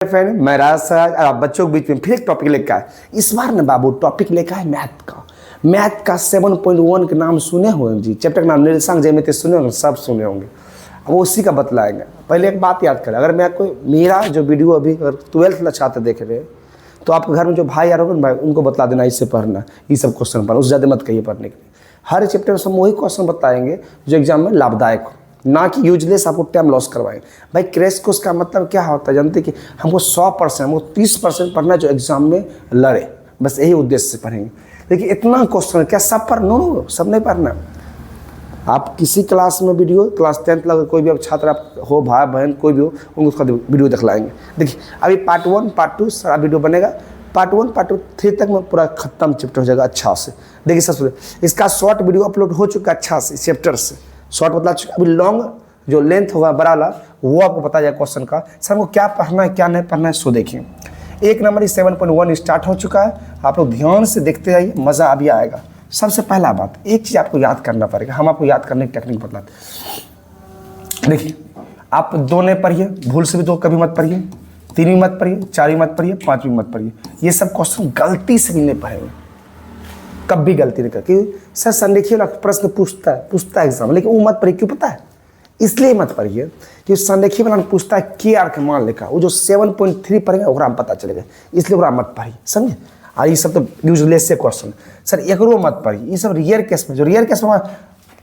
Friend मैं राज सराज और आप बच्चों के बीच में फिर एक टॉपिक लेकर आए। इस बार ना बाबू टॉपिक लेकर आए मैथ का 7.1 के नाम सुने होंगे जी। चैप्टर का नाम निरसंग ज्यामिति सुने होंगे, सब सुने होंगे। अब वो उसी का बतलाएंगे। पहले एक बात याद करें, अगर मैं कोई मेरा जो वीडियो अभी अगर 12th वाला छात्र देख रहे हैं तो आपके घर में जो भाई यार होंगे उनको बतला देना इससे पढ़ना, ये सब क्वेश्चन पढ़ना, उससे ज़्यादा मत कहिए पढ़ने के लिए। हर चैप्टर में हम वही क्वेश्चन बताएंगे जो एग्जाम में लाभदायक हो, ना कि यूजलेस आपको टाइम लॉस करवाएंगे। भाई क्रैश कोर्स का मतलब क्या होता है जानते कि हमको 100%, हमको 30% पढ़ना जो एग्जाम में लड़े, बस यही उद्देश्य से पढ़ेंगे। देखिए इतना क्वेश्चन क्या सब पढ़ नो सब नहीं पढ़ना। आप किसी क्लास में वीडियो क्लास 10th लगे कोई भी अब छात्र आप हो, भाई बहन कोई भी हो, उनको उसका वीडियो दिखलाएंगे। देखिए अभी पार्ट 1 पार्ट 2 सारा वीडियो बनेगा। पार्ट 1 पार्ट 2 3 तक में पूरा खत्म चैप्टर हो जाएगा अच्छा से। देखिए सबसे इसका शॉर्ट वीडियो अपलोड हो चुका अच्छा से चैप्टर से, शॉर्ट बतला चुका। अभी लॉन्ग जो लेंथ होगा बड़ा वाला वो आपको बता जाएगा क्वेश्चन का। सर हमको क्या पढ़ना है क्या नहीं पढ़ना है सो देखिए। एक नंबर 7.1 स्टार्ट हो चुका है, आप लोग ध्यान से देखते जाइए, मज़ा अभी आएगा। सबसे पहला बात एक चीज़ आपको याद करना पड़ेगा, हम आपको याद करने की टेक्निक बतलाते। देखिए आप 2 नहीं पढ़िए, भूल से भी 2 कभी मत पढ़िए, 3 भी मत पढ़िए, 4 भी मत पढ़िए, 5 भी मत पढ़िए। ये सब क्वेश्चन गलती से भी नहीं पढ़ेंगे, कब भी गलती नहीं कर। क्योंकि सर संरेखीय वाला प्रश्न पूछता है एग्जाम, लेकिन वो मत पढ़िए। क्यों पता है? इसलिए मत पढ़िए कि संरेखीय वाला पूछता है के आर के मान लेकर, वो जो 7.3 पढ़ेंगे ओकरा में पता चलेगा, इसलिए ओकरा मत पढ़िए, समझे। और ये सब तो यूजलेस से क्वेश्चन सर एकरो मत पढ़िए। ये सब रियर केस में, जो रियर केस में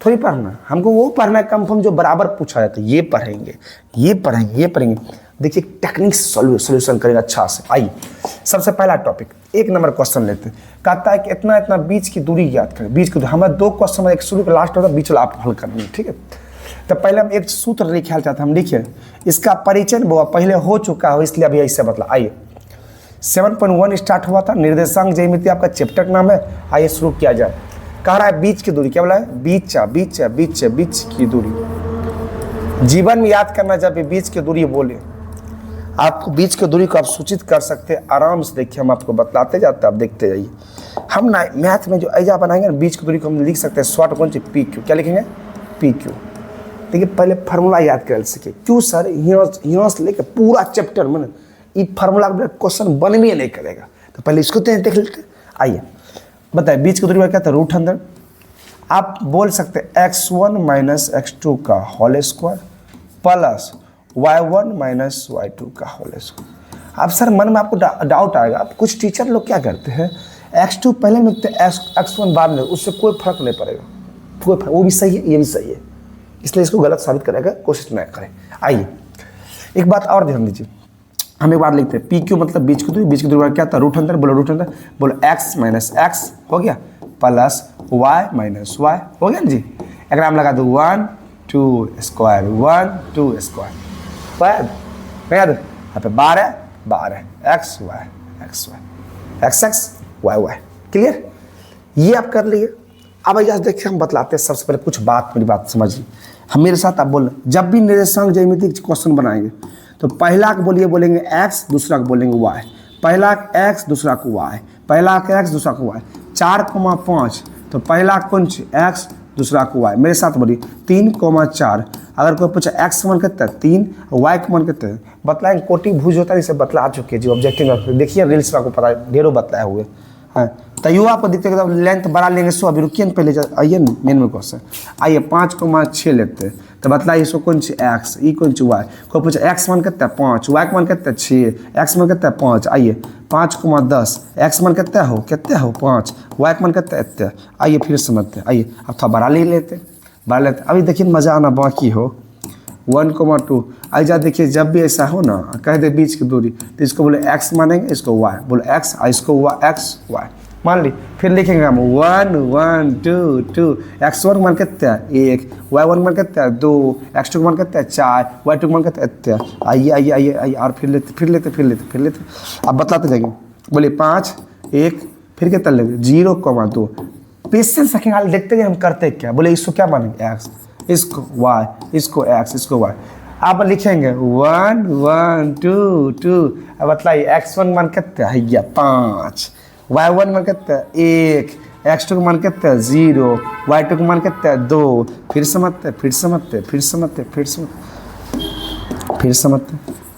थोड़ी पढ़ना, हमको वो पढ़ना है कंफर्म जो बराबर पूछा जाता है। ये पढ़ेंगे ये पढ़ेंगे ये पढ़ेंगे। देखिए टेक्निक सॉल्यूशन करेंगे अच्छा से। आइए सबसे पहला टॉपिक 1 नंबर क्वेश्चन लेते हैं। कहता है कि इतना इतना बीच की दूरी याद करें। बीच की दूरी हमारे 2 क्वेश्चन में, एक शुरू का लास्ट होता है, बीच वाला आप हल करनी है, ठीक है। तो पहले हम एक सूत्र लिखे हाल चाहते हैं, हम लिखिए इसका परिचय वो पहले हो चुका हो, इसलिए अभी ऐसे बतला। आइए 7.1 स्टार्ट हुआ था, निर्देशांक ज्यामिति आपका चैप्टर का नाम है। आइए शुरू किया जाए। कह रहा है बीच की दूरी, क्या बोला है? बीच की दूरी। जीवन में याद करना, जब बीच की दूरी बोले आपको बीच की दूरी को आप सूचित कर सकते हैं आराम से। देखिए हम आपको बतलाते जाते हैं, आप देखते जाइए। हम ना मैथ में जो ऐजा बनाएंगे ना बीच की दूरी को हम लिख सकते हैं शॉर्ट कौन सी पी क्यू। क्या लिखेंगे? P Q. देखिए पहले फार्मूला याद कर सीखे। क्यों सर? यहाँ से लेकर पूरा चैप्टर में ये फार्मूला क्वेश्चन बन भी नहीं करेगा, तो पहले इसको देख लेते। आइए बताइए बीच की दूरी में क्या था? रूट अंदर। आप बोल सकते हैं x1 माइनस x2 का whole square plus y1 minus y2 का होल स्क्वायर। अब सर मन में आपको डाउट आएगा, अब कुछ टीचर लोग क्या करते हैं x2 पहले में लिखते हैं x1 बाद में, उससे कोई फर्क नहीं पड़ेगा, कोई फर्क, वो भी सही है ये भी सही है, इसलिए इसको गलत साबित करेगा कोशिश न करें। आइए एक बात और ध्यान दीजिए, हम एक बात लिखते हैं पी क्यू मतलब बीच की दूरी। बीच की दूरी क्या था? रूट अंदर। बोलो रूट अंदर, बोलो x माइनस x हो गया प्लस y माइनस y हो गया ना जी। अगर हम लगा दो 1 2 स्क्वायर 1 2 स्क्वायर यहाँ पे 12 x y क्लियर? ये आप कर लिए। अब यहाँ देखिए हम बतलाते हैं। सबसे पहले कुछ बात, मेरी बात समझिए, हम मेरे साथ आप बोल। जब भी निर्देशांक ज्यामिति क्वेश्चन बनाएंगे तो पहला को बोलेंगे x, दूसरा को बोलेंगे y। पहला x दूसरा को y, पहला x दूसरा को y। 4,5 तो पहला कौन x दूसरा को y। मेरे साथ बोलिए 3,4। अगर कोई पूछा x मान कितना है 3 और y का मान कितना है बतलाएंगे। कोटि भुज होता है, इसे बतला चुके जी ऑब्जेक्टिव में। देखिए रील्स में आपको पता है ढेरों बतलाए हुए हैं। तैयो आपको दिखते हैं लेंथ बढ़ा लेंगे। सो अभी रुकिए पहले आइए ना मेन में क्वेश्चन। आइए 5,6 लेते हैं तो बतलाइए इसको कौन सी x, ई कौन सी y। कोई पूछा x मान कितना है 5, y का मान कितना है 6, x मान कितना है 5। आइए 5,10 x मान कितना हो 5, y का मान कितना है इतना। आइए फिर समझते हैं। आइए अब थोड़ा बढ़ा लेते। अभी देखिए मज़ा आना बाकी हो। 1,2 ऐसा देखिए जब भी ऐसा हो ना कह दे बीच की दूरी तो इसको बोले x मानेंगे, इसको y बोले x, इसको x y मान ली। फिर लिखेंगे हम 1 1 2 2 x1 मान कितना है 1, y1 मान कितना है 2, x2 मान कितना है 4, y2 मान कितना है इतना। आइए और फिर लेते। अब बतलाते जाएंगे। बोलिए 5 1 फिर कितना लेंगे 0,2। पेशेंस रखेंगे, देखते हम करते क्या। बोले इसको क्या मानेंगे x, इसको y, इसको x, इसको y। आप लिखेंगे 1 1 2 2। अब बतलाइए x1 मान कितना है 5, y1 मान कितना है 1, x2 का मान कितना है 0, y2 का मान कितना है 2। फिर समझते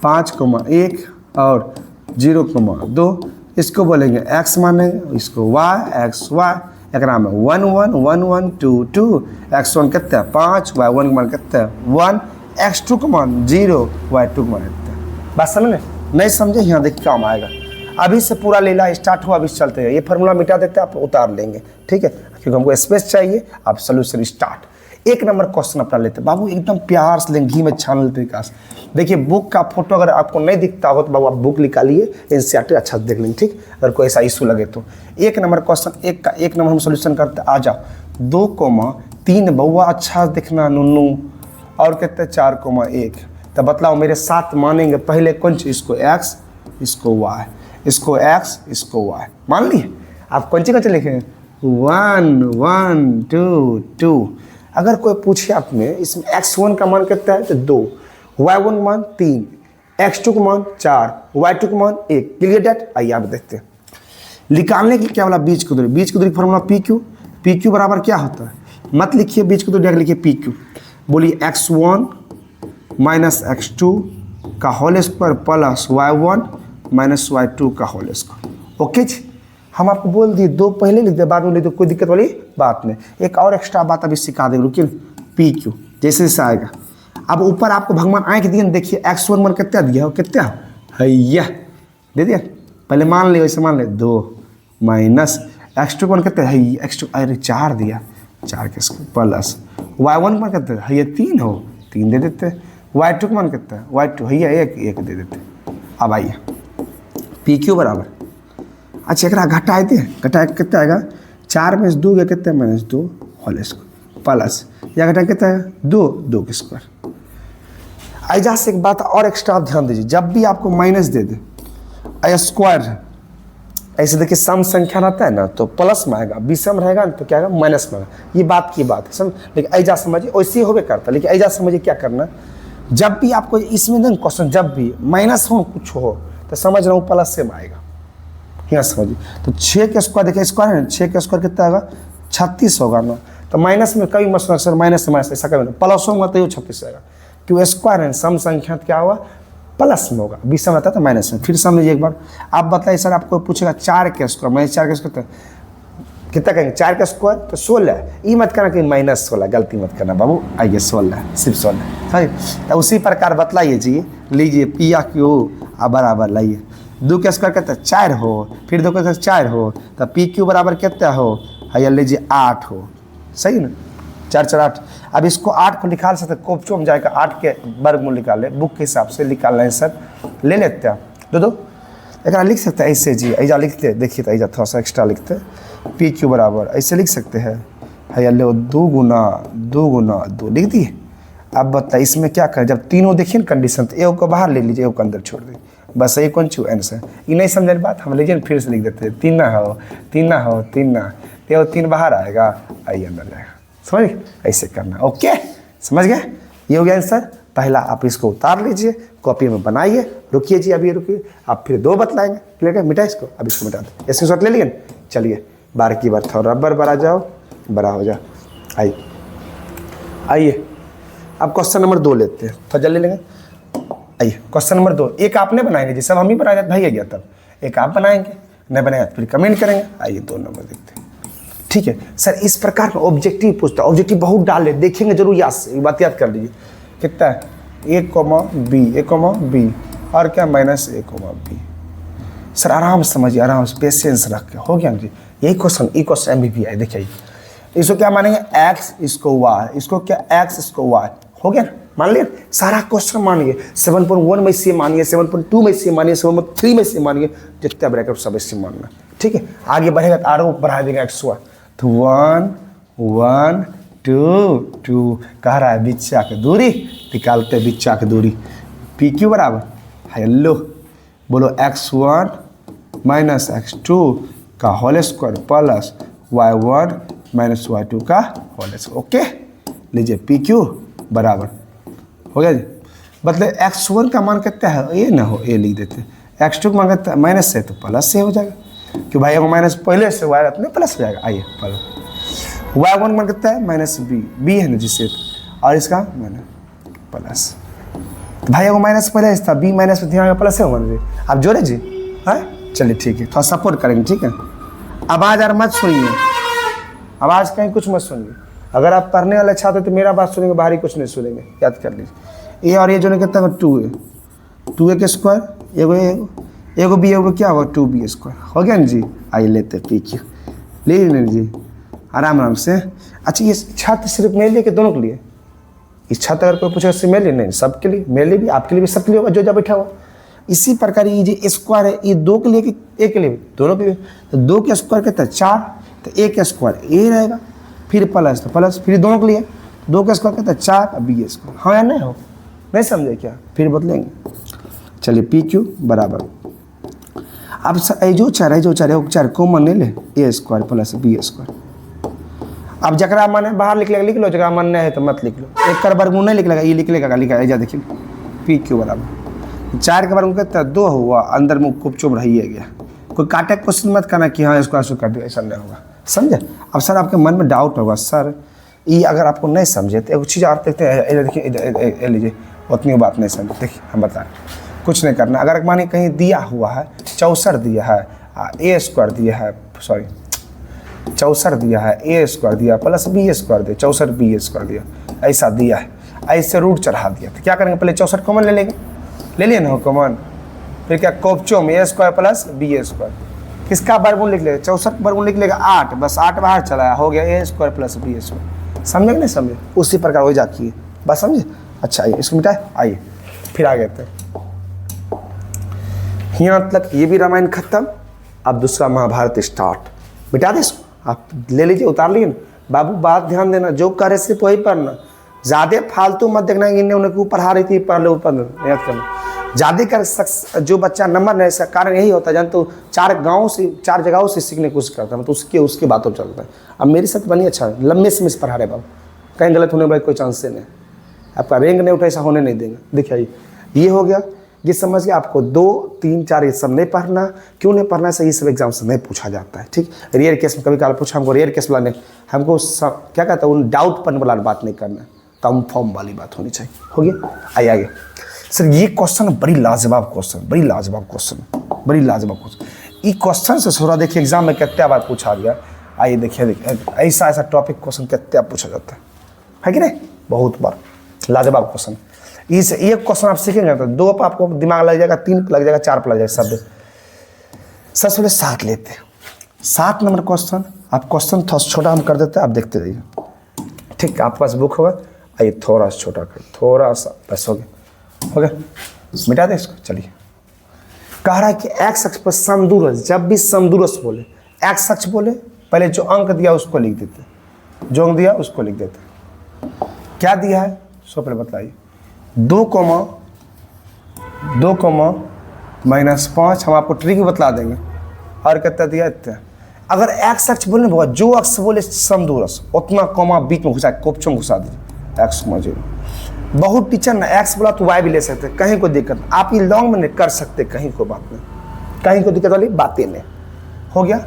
5,1 और 0,2 इसको बोलेंगे x मानेंगे, इसको y x y एक नाम है 1 1 1 1 2 2 x1 कितने है 5 y1 का मान कितने है 1 x2 का मान 0 y2 का मान कितने है। बात समझ में नहीं समझे यहाँ देखिए काम आएगा। अभी से पूरा लीला स्टार्ट हुआ, अभी चलते हैं। ये फार्मूला मिटा देते हैं, आप उतार लेंगे, ठीक है, क्योंकि हमको स्पेस चाहिए। आप सोल्यूशन स्टार्ट। 1 नंबर क्वेश्चन अपना लेते हैं बाबू, एकदम प्यार से लेंगे, घी में छान लेते विकास। देखिए बुक का फोटो अगर आपको नहीं दिखता हो तो बाबू आप बुक निकालिए, एनसीईआरटी अच्छा से देख लेंगे, ठीक। अगर कोई ऐसा इशू लगे तो 1 नंबर क्वेश्चन 1 का 1 नंबर हम सोल्यूशन करते आ जाओ। 2,3 बउआ अच्छा दिखना नुनू और कहते 4,1। तो बतलाओ मेरे साथ मानेंगे पहले कौन चीज, इसको x इसको y, इसको x इसको y मान लिए। आप कौन सी लिखे 1 1 2 2। अगर कोई पूछे आपने इसमें x1 का मान कितना है तो 2, y1 का मान 3, x2 का मान 4, y2 का मान 1। Clear that. आइए आप देखते हैं निकालने के लिए क्या बोला, बीच की दूरी। बीच की दूरी फॉर्मूला पी क्यू बराबर क्या होता है, मत लिखिए बीच की दूरी, लिखिए पी क्यू। बोलिए x1 माइनस x2 का whole square plus y1 minus y2 का होल स्क्वायर। ओके जी, हम आपको बोल दिए 2 पहले लिख दे, बाद में लिख दो, कोई दिक्कत वाली बात नहीं। एक और एक्स्ट्रा बात अभी सिखा देंगे, रुकिए। पी क्यू जैसे जैसे आएगा, अब ऊपर आपको भगवान आए के दिए, देखिए x1 मान कितना दिया हो, कितना हैया दे दिया। पहले मान ले, वैसे मान ले 2 माइनस x2 मान कितना है, x2 अरे 4 दिया, 4 के प्लस y1 मान कितना है, ये 3 हो, 3 दे देते। y2 का मान कितना है, y2 है 1 दे देते। अब आइए पी क्यू बराबर, अच्छा एक घटाए थे, घटाए कितना आएगा, 4 में 2 गया कितना है -2 होल स्क्वायर प्लस या घटाए कितना है 2 के स्क्वायर। ऐजा से एक बात और एक्स्ट्रा आप ध्यान दीजिए, जब भी आपको माइनस दे दे स्क्वायर, ऐसे देखिए सम संख्या रहता है ना तो प्लस में आएगा, विषम रहेगा ना तो क्या आएगा माइनस में आएगा। ये बात की बात है समझ, लेकिन ऐजा समझिए वैसे ही होबे करता, लेकिन ऐजा समझिए क्या करना, जब भी आपको इसमें ना क्वेश्चन जब भी माइनस हो कुछ हो तो समझ रहा हूँ प्लस से में आएगा, यहाँ समझिए। तो 6 के स्क्वायर देखिए, स्क्वायर है 6 के स्क्वायर कितना आएगा 36 होगा ना, तो माइनस में कभी मत सर माइनस से माइनस ऐसा कभी प्लस होगा तो 36 आएगा, क्यों स्क्वायर है सम संख्या क्या होगा प्लस में होगा, विषम रहता है तो माइनस में। फिर समझिए एक बार, आप बताइए सर आपको पूछेगा 4 के स्क्वायर, मैं 4 के स्क्वायर कितना कहेंगे, 4 का स्क्वायर तो 16। ये मत करना कि -16, गलती मत करना बाबू, आइए 16 सिर्फ 16 सही। तो उसी प्रकार बतलाइए जी, लीजिए पी या क्यू बराबर लाइए 2 का स्क्वायर कितना 4 हो, फिर 2 का स्क्वायर 4 हो, तो पी क्यू बराबर कितना हो, है लीजिए 8 हो, सही ना 4 4 8। अब इसको 8 को निकाल सकते, कोपचो में जाएगा 8 के वर्गमूल निकाले, बुक के हिसाब से निकाल रहे हैं सर, ले लेते हैं दो एक लिख सकते हैं ऐसे जी, ऐजा लिखते देखिए, तो ऐजा थोड़ा सा एक्स्ट्रा लिखते पी क्यू बराबर ऐसे लिख सकते हैं, है लो 2 गुना 2 लिख दिए। अब बताइए इसमें क्या करें, जब तीनों देखिए ना कंडीशन, तो एक को बाहर ले लीजिए, एक को अंदर छोड़ दीजिए, बस यही कौन चू आंसर। ये नहीं समझ बात, हम लीजिए फिर से लिख देते हैं 3 ना हो 3 ना, तो 3 बाहर आएगा, आइए अंदर जाएगा, समझ ऐसे करना। ओके समझ गए, ये हो गया आंसर पहला। आप इसको उतार लीजिए, कॉपी में बनाइए, रुकिए जी अभी रुकिए, आप फिर 2 बतलाएंगे, क्लियर है, मिटा इसको, अब इसको मिटा दो, इसके साथ ले लिए। चलिए बार की बार थोड़ा रबर बड़ा जाओ, बड़ा हो जाओ। आइए अब क्वेश्चन नंबर 2 लेते हैं, थोड़ा जल्दी लेंगे। आइए क्वेश्चन नंबर 2, एक आपने बनाएंगे जी, सब हम ही बनाए भाई गया, तब एक आप बनाएंगे, नहीं बनाया फिर कमेंट करेंगे। आइए 2 नंबर देखते हैं, ठीक है सर। इस प्रकार का ऑब्जेक्टिव पूछता है, ऑब्जेक्टिव बहुत डाले, देखेंगे जरूर, याद से ये बात याद कर लीजिए। कितना है a, b और क्या -a, b। सर आराम से समझिए, आराम से पेशेंस रख के, हो गया जी। यही क्वेश्चन MVP है, देखिए इसको क्या मानेंगे x, इसको y, इसको क्या x, इसको y, हो गया मान लिया। सारा क्वेश्चन मानिए, 7.1 में से मानिए, 7.2 में से मानिए, 7.3 में से मानिए, जितना ब्रैकेट सब इससे मानना, ठीक है। आगे बढ़ेगा तो आरो बढ़ा देगा x1, तो 1 1 2 2 कह रहा है बिच्चा की दूरी, निकालते हैं बिच्चा की दूरी, पी क्यू बराबर हेलो बोलो x1 माइनस x2 का whole square plus y1 minus y2 का होल स्क्वायर। ओके लीजिए पी क्यू बराबर हो गया जी। मतलब x1 का मान कितना है, ए ना हो, ए लिख देते, x2 का मान कितना माइनस से तो प्लस से हो जाएगा, क्यों भाई अगर माइनस पहले से y तो प्लस हो जाएगा। आइए प्लस y1 मान कितना है -b, b है ना जिससे, और इसका माइनस प्लस, तो भाई एगो माइनस पहले था, बी माइनस में ध्यान प्लस है होगा जी। आप जोड़े जी, हाँ चलिए ठीक है, थोड़ा सपोर्ट करेंगे, ठीक है। आवाज़ यार मत सुनिए, आवाज़ कहीं कुछ मत सुनिए। अगर आप पढ़ने वाले छात्र तो मेरा बात सुनेंगे, बाहरी कुछ नहीं सुनेंगे, याद कर लीजिए। ए और ये जोड़े कितना 2 है, 2a के स्क्वायर, एगो बी एगो क्या होगा 2b स्क्वायर, हो गया ना जी। आइए लेते पी क्यू, ले लें जी आराम आराम से। अच्छा ये छात्र सिर्फ मेरे लिए कि दोनों के लिए? इस छात्र अगर कोई पूछेगा सिर्फ मेरे लिए नहीं, सबके लिए, मेरे लिए भी, आपके लिए भी, सबके लिए होगा जो बैठा हुआ। इसी प्रकार ये जो स्क्वायर है ये 2 के लिए कि एक के लिए भी? दोनों के लिए। तो 2 के स्क्वायर कितना 4, तो a के स्क्वायर ए रहेगा, फिर प्लस तो प्लस, फिर दोनों के लिए 2 का स्क्वायर कितना 4 और b स्क्वायर। हाँ या नहीं हो, नहीं समझे क्या? फिर बदलेंगे। चलिए पी क्यू बराबर, अब जो 4 कॉमन ले ले, ए स्क्वायर प्लस बी स्क्वायर। अब जकरा मन है बाहर लिख लेगा लिख लो, जकरा मन नहीं है तो मत लिख लो। 1 का वर्गमूल नहीं लिख लेगा, ये लिख लेगा, लिखा है देखिए पी क्यू बराबर 4 के वर्गमूल कितना 2 हुआ, अंदर में खूब चुभ रही है गया। कोई काटे क्वेश्चन मत करना कि हाँ इसको ऐसे कर दिया, ऐसा नहीं होगा, समझे? अब सर आपके मन में डाउट होगा, सर ये अगर आपको नहीं समझे तो एक चीज़ आप देखते हैं, देखिए लीजिए उतनी बात नहीं समझे, देखिए हम बताएं कुछ नहीं करना। अगर मानिए कहीं दिया हुआ है 64 दिया है, ए स्क्वायर दिया है, सॉरी 64 दिया है, ए स्क्वायर दिया प्लस बी स्क्वायर दिया, 64 बी स्क्वायर दिया, ऐसा दिया है, ऐसे रूट चढ़ा दिया, तो क्या करेंगे? पहले 64 कॉमन ले लेंगे, ले लिया ना कॉमन, फिर क्या कोपचो में ए स्क्वायर प्लस बी स्क्वायर, किसका वर्गमूल लिख लेगा? 64 वर्गमूल लिख लेगा 8, बस 8 बाहर चला हो गया ए स्क्वायर प्लस बी स्क्वायर। समझे कि नहीं समझे? उसी प्रकार हो जाती है, बस समझे? अच्छा आइए इसको मिटाए, आइए फिर आगे थे। यहाँ तक ये भी रामायण खत्म। अब दूसरा महाभारत स्टार्ट, मिटा दे इसको, आप ले लीजिए, उतार लीजिए। बाबू बात ध्यान देना, जो करे सिर्फ वही पढ़ना, ज़्यादा फालतू मत देखना, इन्हें उन्हें ऊपर हारी थी पढ़ लो, ऊपर याद करना। ज़्यादा कर जो बच्चा नंबर नहीं, इसका कारण यही होता है जान, तो 4 जगहों से सीखने की कोशिश करता है, तो उसके बातों चलता है। अब मेरे साथ बनी अच्छा लंबे से मिस पढ़ा रहे बाबू, कहीं गलत होने वाला कोई चांस नहीं, आपका रैंक नहीं उठा, ऐसा होने नहीं देंगे। देखिए ये हो गया, ये समझ के आपको 2, 3, 4 ये सब नहीं पढ़ना। क्यों नहीं पढ़ना? सही सब एग्जाम से नहीं पूछा जाता है, ठीक। रेयर केस में कभी कभी पूछा, हमको रेयर केस वाला नहीं, हमको क्या कहता है उन डाउट पढ़ने वाला बात नहीं करना, कम फॉर्म वाली बात होनी चाहिए। हो गया, आइए आगे। सर ये क्वेश्चन बड़ी लाजवाब क्वेश्चन, ये क्वेश्चन से थोड़ा देखिए एग्जाम में कितने बार पूछा गया। आइए देखिए ऐसा टॉपिक क्वेश्चन कितने पूछा जाता है कि नहीं? बहुत बार लाजवाब क्वेश्चन। इस एक क्वेश्चन आप सीखेंगे तो 2 पर आपको दिमाग लग जाएगा, 3 पर लग जाएगा, 4 पर लग जाएगा शब्द। सबसे पहले 7 लेते हैं, 7 नंबर क्वेश्चन। आप क्वेश्चन थोड़ा छोटा हम कर देते हैं, आप देखते रहिए, ठीक है। आपके पास बुक होगा, आइए थोड़ा सा छोटा कर, थोड़ा सा बस हो गया, मिटा दे इसको। चलिए कह रहा है कि एक्स अक्ष पर समदूरस्थ, जब भी समदूरस्थ बोले, एक्स अक्ष बोले, पहले जो अंक दिया उसको लिख देते, जो अंक दिया उसको लिख देते। क्या दिया है सो पहले बताइए। 2, -5 हम आपको ट्रिक बतला देंगे, और कितना दिया इतना। अगर एक्स अक्ष बोले ना, जो अक्ष बोले समदूरस्थ उतना कॉमा बीच में घुसा, कोपचों घुसा दीजिए, एक्स, 0। बहुत टीचर ना एक्स बोला तो वाई भी ले सकते, कहीं कोई दिक्कत नहीं। आप ये लॉन्ग में नहीं कर सकते, कहीं कोई बात नहीं, कहीं कोई दिक्कत वाली बातें नहीं। हो गया।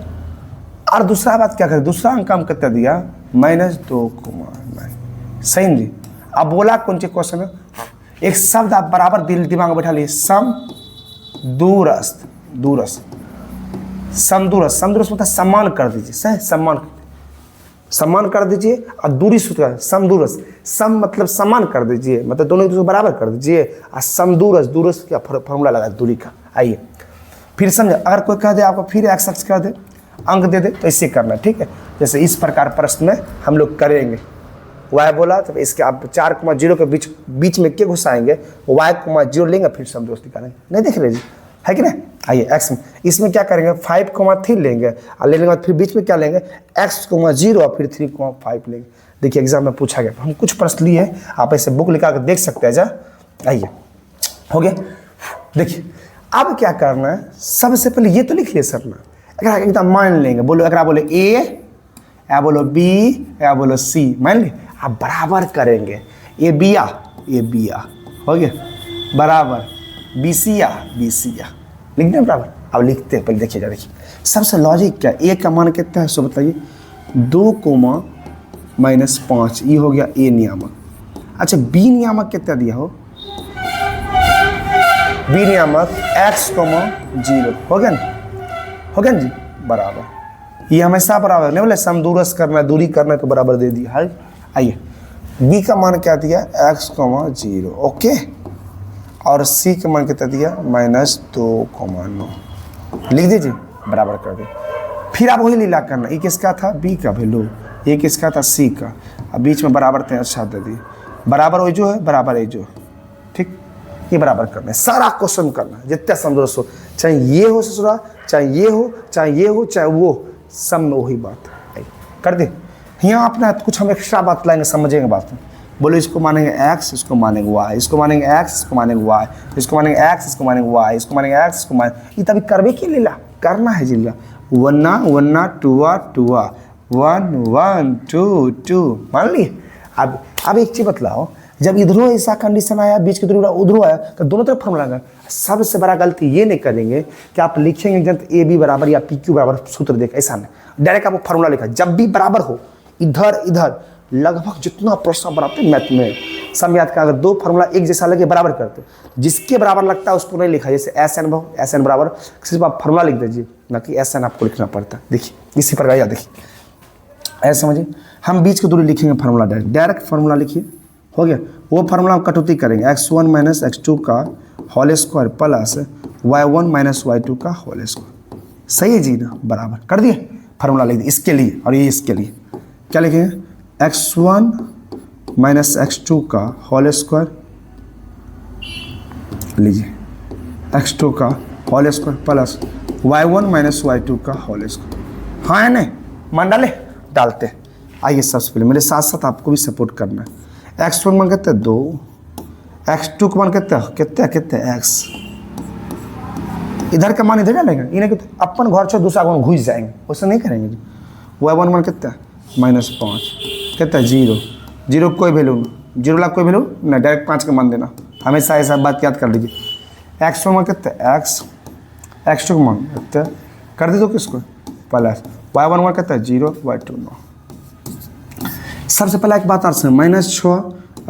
और दूसरा बात क्या करें, दूसरा अंक हम कितना दिया, -2,9। सही जी। अब बोला कौन सी क्वेश्चन है, एक शब्द आप बराबर दिमाग में बैठा लीजिए, समदूरस्थ, समदूरस्थ मतलब सम्मान कर दीजिए, सही, सम्मान कर दीजिए। और दूरी सूत्र समदूरस्थ, सम मतलब सम्मान कर दीजिए, मतलब दोनों एक दूसरे बराबर कर दीजिए। और समदूरस्थ, दूरस्थ का फॉर्मूला लगा दूरी का। आइए फिर समझे, अगर कोई कह दे आपको फिर एक्स अक्ष कह दे, अंक दे दे, तो इससे करना, ठीक है। जैसे इस प्रकार प्रश्न में हम लोग करेंगे। वाई बोला तो इसके आप 4,0 के बीच में क्या घुसाएंगे, y,0 लेंगे, फिर समदूरस्थ निकालेंगे। नहीं देख रहे जी, है कि नहीं? आइए एक्स में, इसमें क्या करेंगे, 5,3 लेंगे, और लेने के बाद फिर बीच में क्या लेंगे, x,0 और फिर 3,5 लेंगे। देखिए एग्जाम में पूछा गया, हम कुछ प्रश्न लिए हैं, आप ऐसे बुक निकाल कर देख सकते हैं। जा आइए, हो गया। देखिए अब क्या करना है, सबसे पहले ये तो लिख लिया सर ना, अगर एकदम मान लेंगे, बोलो अगर बोले ए, या बोलो बी, या बोलो सी, मान ली, आप बराबर करेंगे। ए बिया, हो गया, बराबर बी सिया, लिख दें बराबर। अब लिखते हैं, पहले देखिएगा, देखिए सबसे लॉजिक क्या, ए का मान कितना है सो बताइए, 2,-5, ये हो गया ए नियामक। अच्छा बी नियामक कितना दिया हो, बी नियामक x, 0 हो गया ना, हो गया ना जी, बराबर। ये हमेशा बराबर नहीं बोले, समदूरस्थ करना है, दूरी करना है तो बराबर दे दिया है। आइए b का मान क्या दिया, x, 0 ओके, और c का मान कितना दिया -2,9 लिख दीजिए, बराबर कर दे। फिर आप वही लीला करना, ये किसका था, b का वैल्यू, ये किसका था, c का, अब बीच में बराबर थे, अच्छा दे दिए, बराबर वो जो है बराबर ये जो है, ठीक, ये बराबर करना है, सारा क्वेश्चन करना है जितना समझो हो, चाहे ये हो ससुरा, चाहे ये हो, चाहे ये हो, चाहे वो, सब में वही बात है, कर दे। यहाँ अपना कुछ हम एक्स्ट्रा बात लाएंगे, समझेंगे बात, बोलो इसको मानेंगे x, इसको मानेंगे y, इसको मानेंगे x, इसको मानेंगे y, इसको मानेंगे x, इसको मानेंगे y, इसको मानेंगे x, इसको मानेंगे, ये तभी करवे की लीला करना है जिला, 1 2 1 1 2 2 मान लिए। अब एक चीज बतलाओ, जब इधरों ऐसा कंडीशन आया, बीच की तरफ उधरों आया, तो दोनों तरफ फॉर्मूला लगा। सबसे बड़ा गलती ये नहीं करेंगे कि आप लिखेंगे जब ए बी बराबर या पी क्यू बराबर सूत्र देख, ऐसा नहीं, डायरेक्ट आपको फॉर्मूला लिखा, जब भी बराबर हो, इधर इधर लगभग जितना प्रश्न बनाते हैं मैथ में सब याद का, अगर दो फार्मूला एक जैसा लगे बराबर करते, जिसके बराबर लगता है उसको नहीं लिखा, जैसे एस एन बराबर, सिर्फ आप फार्मूला लिख दीजिए, ना कि एस एन आपको लिखना पड़ता है। देखिए इसी प्रकार याद देखिए, ऐसे समझिए, हम बीच की दूरी लिखेंगे फार्मूला, डायरेक्ट फार्मूला लिखिए, हो गया। वो फार्मूला हम कटौती करेंगे, x1 - x2 का whole square plus y1 - y2 का होल स्क्वायर, सही है जी ना, बराबर कर दिए, फार्मूला लिख दिए इसके लिए, और ये इसके लिए क्या लिखेंगे, x1 - x2 का होल स्क्वायर, लीजिए x2 का whole square plus y1 - y2 का होल स्क्वायर, हाँ है नहीं, मान डालते। आइए सबसे पहले मेरे साथ साथ आपको भी सपोर्ट करना है। x1 मान कितने 2, x2 का मान कितने x, इधर का मान इधर डालेंगे, इन्हें कितने अपन घर छोड़ दूसरा घर घुस जाएंगे, वैसे नहीं करेंगे। y1 मान कितना -5, कितना 0 0 कोई वैल्यू नहीं, 0 लाख कोई वैल्यू नहीं, डायरेक्ट 5 का मान देना, हमेशा ऐसा बात याद कर लीजिए। x1 मान कितना x, x2 का मान कितना कर दे दो किसको प्लस y1 मान कितना 0 y2 9। सबसे पहला एक बात आपसे, -6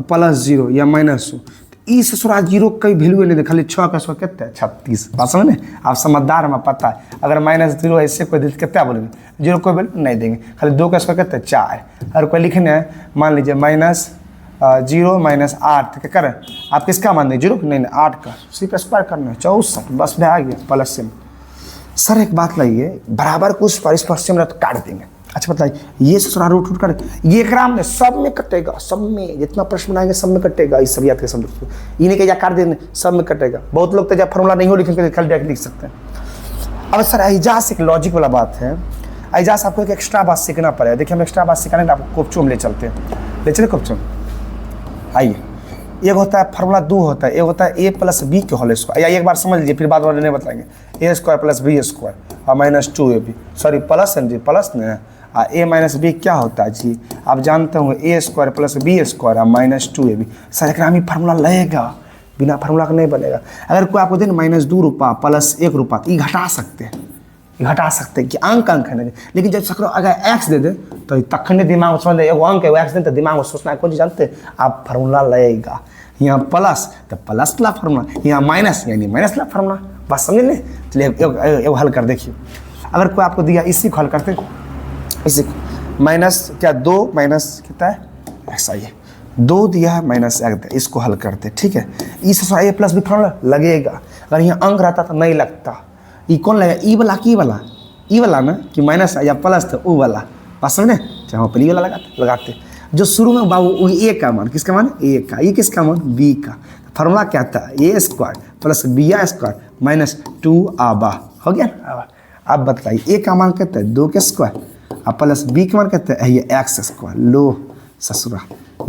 प्लस 0 या -100, इस ससुरा 0 कई वैल्यू नहीं दे, खाली 6 का 100 कितना है 36, बात समझ में, आप समझदार हमें पता है। अगर -0 ऐसे कोई दिल कितना बोलेंगे, 0 कोई वैल्यू नहीं देंगे, खाली 2 का 100 कितना 4, अगर कोई लिखने है मान लीजिए -0 - 8 क्या करें, आप किसका मान देंगे 0 नहीं 8 का, सिर्फ स्क्वायर करना है 64, बस में आ गया प्लस से। सर एक बात लाइए, बराबर कुछ परिस्पर्श में तो काट देंगे, अच्छा बताइए, ये ससुरा रूट कर, ये ग्राम में सब में कटेगा, सब में जितना प्रश्न बनाएंगे सब में कटेगा, इस सब याद के समझ, इन्हें क्या काट देने सब में कटेगा। बहुत लोग तो जब फॉर्मूला नहीं हो लिखेंगे खाली डायरेक्ट लिख सकते हैं। अब सर एजाज एक लॉजिक वाला बात है, एजाज आपको एक एक्स्ट्रा बात सीखना पड़ेगा। देखिए हम एक्स्ट्रा बात सिखाने आपको कोपचो में ले चलते हैं, ले चले कोपचो। आइए एक होता है फार्मूला 2 होता है, एक होता है a + b के होल स्क्वायर, या एक बार समझ लीजिए फिर बाद वाले नहीं बताएंगे, a² + b² और -2ab, सॉरी प्लस है जी, प्लस नहीं a - b क्या होता है जी, आप जानते होंगे a² + b² और -2ab। सर एक ही फार्मूला लगेगा, बिना फार्मूला का नहीं बनेगा। अगर कोई आपको दे -2 रुपया प्लस 1 रुपया, तो ये घटा सकते हैं, कि अंक है नहीं, लेकिन जब सकरो अगर x दे दे तो तखने दिमाग में समझ एगो अंक है, x दे तो दिमाग में सोचना है कौन चीज जानते हैं आप, फार्मूला लगेगा। यहाँ प्लस तो प्लस ला फार्मूला, यहाँ माइनस यानी माइनस ला फार्मूला, बात समझ लें। चलिए एगो हल कर देखिए, अगर कोई आपको दिया इसी को हल करते, इसी को माइनस क्या 2 माइनस कितना है x, आइए 2 दिया है -1, इसको हल करते, ठीक है। इस a + b फार्मूला लगेगा, अगर यहाँ अंक रहता तो नहीं लगता। ये कौन लगेगा, ई वाला की वाला, ई वाला ना कि माइनस या प्लस था वो वाला, बात समझे, चाहे पहले वाला लगाते जो शुरू में बाबू वो a का मान, किसका मान a का, ये किसका मान b का, फार्मूला क्या था a² + b² - 2ab, हो गया ना। अब बताइए a का मान कितना है 2 के स्क्वायर और प्लस b का मान कितना है ये x², लो ससुरा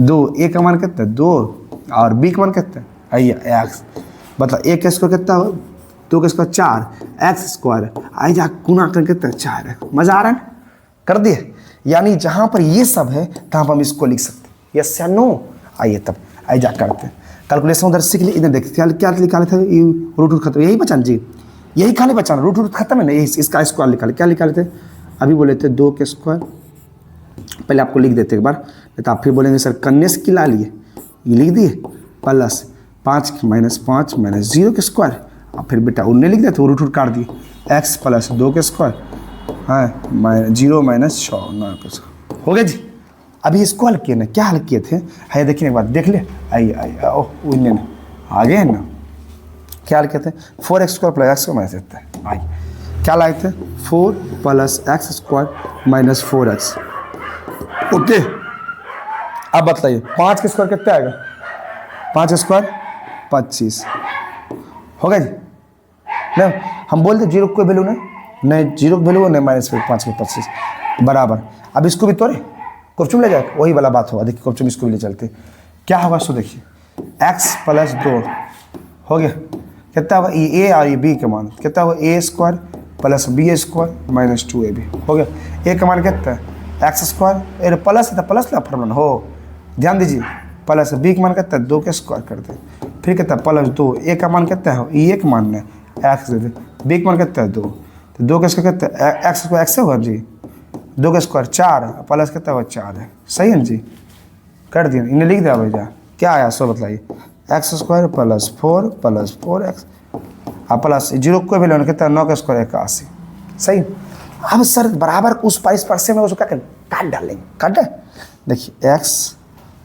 2, a का मान कितना है 2 और b का मान कितना है ये x, मतलब a के स्क्वायर कितना हो 2 के स्क्वायर 4, x² आई जा गुना करके कितना 4 है, मजा आ रहा है कर दिए। यानी जहाँ पर ये सब है तहाँ पर हम इसको लिख सकते हैं, यस या नो। आइए तब आई जा करते हैं कैलकुलेशन, उधर सीख लिए, इधर देखते क्या निकाले थे, रूट खत्म, यही बचान जी, यही खाली बचाना, रूट खत्म है ना, यही इसका स्क्वायर निकाले, क्या निकाले थे अभी बोले थे 2 के स्क्वायर, पहले आपको लिख देते एक बार, नहीं तो आप फिर बोलेंगे सर कन्या से किला लिए, ये लिख दिए प्लस 5 माइनस 0 के स्क्वायर, और फिर बेटा उन्हें लिख दिया तो रूट रूट काट दिए, x प्लस 2 के स्क्वायर, हाँ 0 माइनस 6 9 के स्क्वायर। हो गया जी। अभी इसको हल किए ना, क्या हल किए थे, है देखिए एक बार देख ले, आइए आइए, ओह उन्हें आगे है ना, क्या हल किए थे, 4x स्क्वायर प्लस एक्स को माइनस देते हैं, आइए क्या लाए थे, 4 plus x square minus 4x। Okay अब बताइए 5 के स्क्वायर कितना आएगा, 5 स्क्वायर 25। हो गया जी। नहीं हम बोलते जीरो कोई वैल्यू नहीं, जीरो की वैल्यू नहीं, माइनस 5 के 25 बराबर। अब इसको भी तोड़े क्वेश्चन ले जाए, वही वाला बात होगा। देखिए क्वेश्चन इसको भी ले चलते, क्या होगा सो देखिए, x प्लस 2 हो गया, कितना होगा ये a और ये b का मान कितना होगा, a square plus b square minus 2ab हो गया। a का मान कितना है, एक्स स्क्वायर, अरे प्लस है तो प्लस ला फॉर्मूला हो, ध्यान दीजिए, प्लस b का मान कितना है 2 के स्क्वायर कर दे, फिर कितना प्लस 2, a का मान कितना है, ये एक मान है एक्स दे दे, b का मान कितना है 2, तो 2 के स्क्वायर कितना है, एक्स स्क्वायर एक्स होगा जी, 2 का स्क्वायर 4 प्लस कितना हुआ 4 है, सही है जी, कर दिया, इन्हें लिख दिया भैया, क्या आया सो बताइए, एक्स स्क्वायर प्लस 4x और प्लस 0 को वैल्यू कितना 9 का स्क्वायर 81, सही। अब सर बराबर उस पाइस परसे में उसको क्या करें, काट डालेंगे, काट देखिए एक्स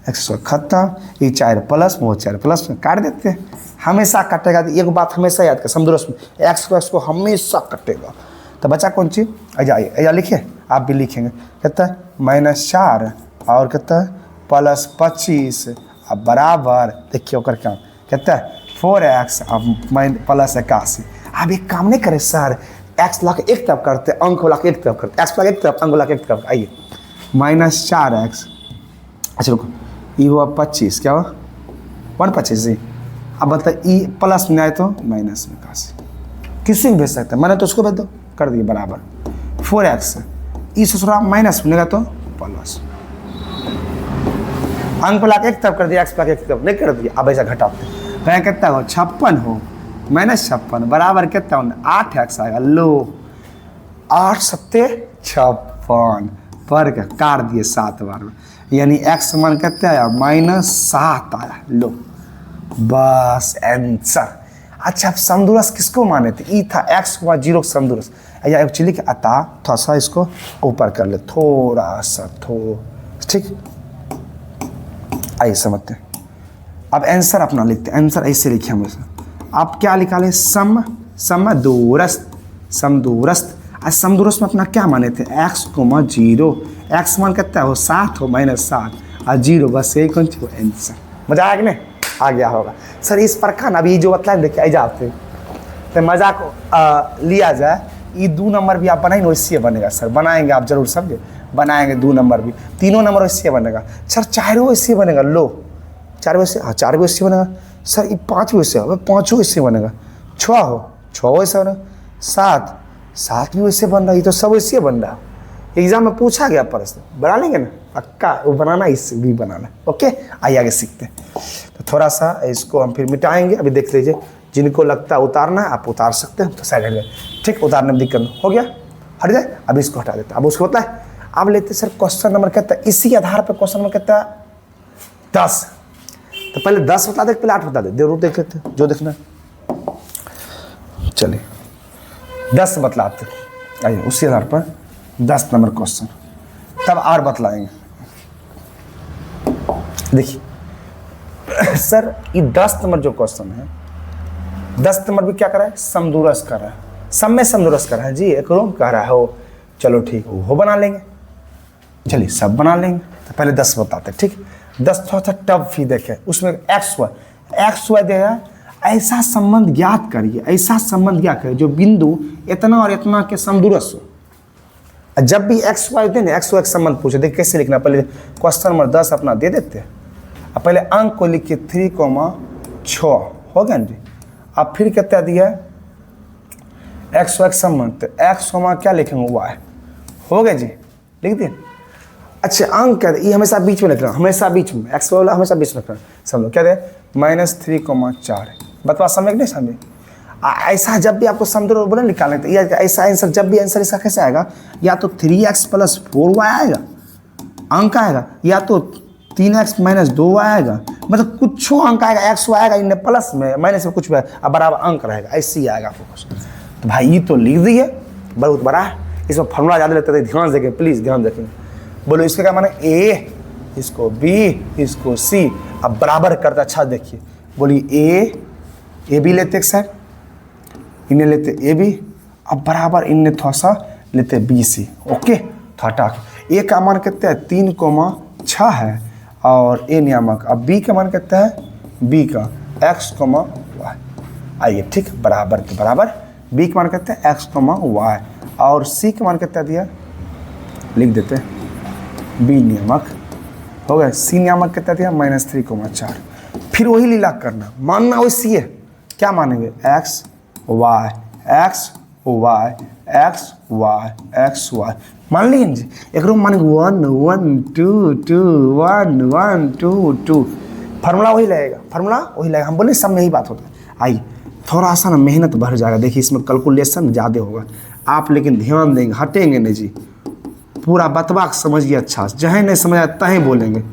स्क्वायर खत्म, ये 4 प्लस वो 4 प्लस में काट देते हैं, हमेशा कटेगा। तो एक बात हमेशा याद कर समदुरस्त में, एक्स स्क्वायर को हमेशा कटेगा। तो बचा कौन चीज़, अजा लिखिए, आप भी लिखेंगे, कितना है -4 और कितना है +25 अब बराबर, देखिए ओकर क्या कितना है 4x अब प्लस 81। अब एक काम नहीं करे सर, एक्स ला के एक तरफ करते, अंक ला के एक तरफ करते, एक्स ला के एक तरफ, अंक ला के एक तरफ, आइए -4x, अच्छा रुको, ये हुआ 25, क्या हुआ 125 जी। अब बताइए प्लस में आए तो माइनस में 81, किसी भी भेज सकते हैं, मैंने तो उसको भेज दो, कर दिए बराबर 4x, इस ससुरा माइनस बनेगा तो प्लस, अंक ला के एक तरफ कर दिया, एक्स ला के एक तरफ नहीं कर दिया। अब ऐसा घटाते कहें कितना हो 56 हो -56 बराबर कितना हो 8x आएगा, लो 8 7 56 पर काट दिए 7 बार में, यानी x मान कितना आया -7 आया, लो बस आंसर। अच्छा अब समदुरस्त किसको माने थे, ई था x हुआ 0 समदुरस्त, या एक्चुअली क्या आता थोड़ा सा इसको ऊपर कर ले, थोड़ा सा ठीक, आइए समझते हैं। अब आंसर अपना लिखते हैं, आंसर ऐसे लिखे हमेशा, आप क्या निकाले समदूरस्त, समदूरस्त में अपना क्या माने थे x, 0, x मान कितना हो 7 हो -7 और 0, बस यही कौन सी आंसर। मजा आया कि नहीं, आ गया होगा सर। इस प्रकार अभी ये जो बतलाए देखिए आई जाते तो मजाक लिया जाए, ये 2 नंबर भी आप बनाएंगे वैसे बनेगा सर, बनाएंगे आप जरूर समझे, बनाएंगे 2 नंबर भी, 3 नंबर वैसे बनेगा सर, 4 वैसे बनेगा, लो 4 वैसे, हाँ 4 वैसे बनेगा सर, ये 5 वैसे हो, 5 वैसे बनेगा, 6 हो 6 वैसे बनेगा, 7 भी वैसे बन रहा है, ये तो सब वैसे बन रहा है। एग्जाम में पूछा गया प्रश्न, बना लेंगे ना पक्का, वो बनाना इससे भी बनाना, ओके आइए आगे सीखते हैं। तो थोड़ा सा इसको हम फिर मिटाएंगे, अभी देख लीजिए, जिनको लगता है उतारना है आप उतार सकते हैं, तो साइड हट गए, ठीक, उतारने में दिक्कत हो गया, हट जाए। अब इसको हटा देते, अब उसको होता है, अब लेते सर क्वेश्चन नंबर कितना, इसी आधार पर क्वेश्चन नंबर कितना 10, तो पहले 10 बता दे, पहले 8 बता दे, जरूर देख लेते जो देखना है, चलिए 10 बतलाते, आइए उसी आधार पर 10 नंबर क्वेश्चन, तब और बतलाएंगे। देखिए सर ये 10 नंबर जो क्वेश्चन है, 10 नंबर भी क्या कर रहा है, समदूरस्त कर रहा है, सब में समदूरस्त कर रहा है जी, एक रूम कह रहा है हो, चलो ठीक वो बना लेंगे, चलिए सब बना लेंगे। तो पहले 10 बताते, ठीक 10 थोड़ा सा टफ ही देखे, उसमें एक्स वाई देगा, ऐसा संबंध ज्ञात करिए, ऐसा संबंध ज्ञात करिए जो बिंदु इतना और इतना के समदूरस्त हो। जब भी एक्स वाई दे ना, एक्स वाई संबंध पूछे, देख कैसे लिखना, पहले क्वेश्चन नंबर 10 अपना दे देते हैं, अब पहले अंक को लिख के 3,6 हो गया जी। अब फिर कितना दिया एक्स वाई संबंध, तो एक्स क्या लिखेंगे वाई, हो गया जी, लिख दिए। अच्छा अंक क्या ये हमेशा बीच में लिखना, हमेशा बीच में, एक्स वाला हमेशा बीच में लिखना, समझो क्या दे -3,4, बतवा समझ नहीं समझे। ऐसा जब भी आपको समझो बोले निकालने, तो ये ऐसा आंसर जब भी आंसर इसका कैसे आएगा, या तो 3x + 4y आएगा अंक आएगा, या तो 3x - 2y आएगा, मतलब कुछ अंक आएगा, एक्स आएगा इनमें प्लस में माइनस में कुछ भी, अब बराबर अंक रहेगा, ऐसे ही आएगा फोकस। तो भाई ये तो लिख दिए, बहुत बड़ा है, इसमें फॉर्मूला ज़्यादा लेते थे, ध्यान देखें प्लीज़, ध्यान देखें। बोलो इसका क्या माने, ए, इसको बी, इसको सी, अब बराबर करते। अच्छा देखिए, बोलिए ए बी लेते एक साइड, इन्हें लेते ए बी, अब बराबर इन्हें थोड़ा सा लेते बी सी। ओके, थोड़ा ए का मान कितना है 3,6 है और ए नियामक, अब बी का मान कितना है, बी का x, y। आइए ठीक, बराबर के बराबर बी का मान कितना है x, y और सी का मान कितना दिया, लिख देते बी नियामक हो गया, सी नियामक कितना दिया -3,4। फिर वही लीला करना, मानना वैसी है, क्या मानेंगे x y x y x y x y मान लीजिए जी, एक रूम मानेंगे 1 1 2 2 1 1 2 2, फार्मूला वही लगेगा, फार्मूला वही लगेगा। हम बोले सब में यही बात होता है। आइए थोड़ा सा ना मेहनत बढ़ जाएगा, देखिए इसमें कैलकुलेशन ज़्यादा होगा आप, लेकिन ध्यान देंगे, हटेंगे नहीं जी, पूरा बतवा समझिए अच्छा से, जहाँ नहीं समझ आया तहीं बोलेंगे।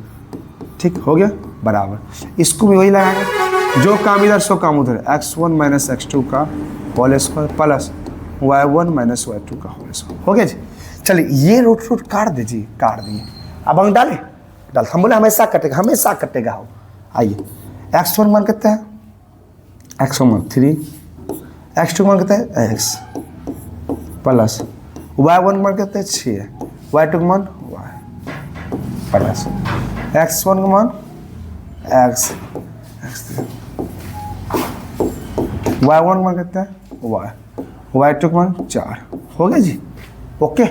ठीक हो गया, बराबर इसको भी वही लगाएंगे, जो काम इधर सो काम उधर, x1 - x2 का whole square plus y1 - y2 का होल स्क्वायर। हो गया जी, चलिए ये रूट काट दीजिए, काट दिए, अब अंक डालें, डाल, हम बोले हमेशा कटेगा, हमेशा कटेगा हो। आइए x1 मान कितना है, x1 मान 3, x2 मान कितना है x प्लस y1 मान कितना है 6, y2 का मान y प्लस x1 का मान x y1 मान कितना है y, y2 का मान 4। हो गया जी, ओके।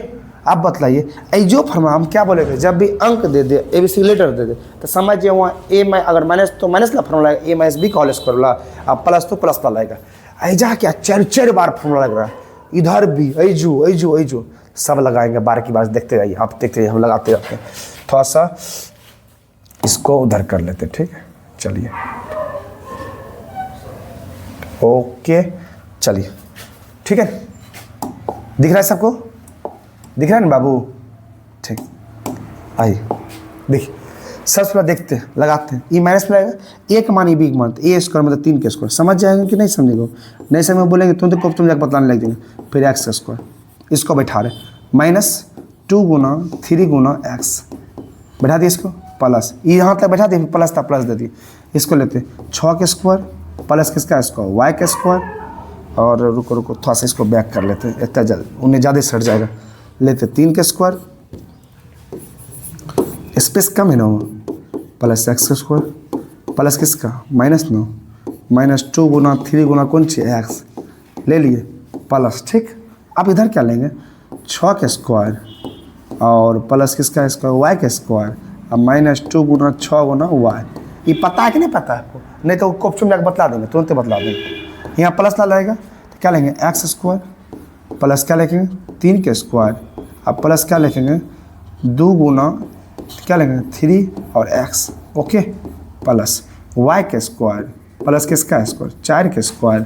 अब बतलाइए, जो फॉर्मूला हम क्या बोले थे, जब भी अंक दे दे, ए बी सी लेटर दे दे, तो समझिए वहाँ ए अगर माइनस तो माइनस ला फॉर्मूला है, ए माइनस बी का होल स्क्वायर ला, अब प्लस तो प्लस ला लाएगा। ऐजा क्या 4 बार फॉर्मूला लग रहा है, इधर भी ऐजो सब लगाएंगे, बार की बार देखते जाइए, आप देखते जाइए, हम लगाते जाते हैं। थोड़ा सा इसको उधर कर लेते, ठीक है, चलिए ओके, चलिए ठीक है, दिख रहा है सबको, दिख रहा है ना बाबू, ठीक। आइए देखिए, सबसे पहले देखते हैं, लगाते हैं, ई माइनस में आएगा, ए का मान, बी का मान, ए स्क्वायर मतलब 3 के स्क्वायर, समझ जाएंगे कि नहीं समझेगा, नहीं समझ बोलेंगे तुम तो तुम जाकर बतलाने लग जाएंगे। फिर एक्स का स्क्वायर, इसको बैठा रहे, -2 गुना 3 गुना एक्स, बैठा दिए इसको, प्लस यहाँ तक बैठा दिए, प्लस था प्लस दे दिए, इसको लेते 6 के स्क्वायर प्लस किसका स्क्वायर, वाई का स्क्वायर, और रुको थोड़ा सा इसको बैक कर लेते हैं, इतना जल्द उन्हें ज़्यादा सट जाएगा, लेते 3 के स्क्वायर, स्पेस कम है ना, प्लस एक्स का स्क्वायर प्लस किसका -9 -2 गुना 3 गुना कौन सी एक्स ले लिए प्लस, ठीक। अब इधर क्या लेंगे, 6 के स्क्वायर और प्लस किसका स्क्वायर, वाई का स्क्वायर, अब -2 गुना 6 गुना वाई। ये पता है कि नहीं पता है आपको, नहीं तो क्वेश्चन में बतला देंगे, तुरंत बतला देंगे। यहाँ प्लस ना लगेगा तो क्या लेंगे, एक्स स्क्वायर प्लस क्या लिखेंगे 3 के स्क्वायर, अब प्लस क्या लिखेंगे 2 गुना क्या लेंगे 3 और एक्स, ओके, प्लस वाई के स्क्वायर प्लस किसका स्क्वायर 4 के स्क्वायर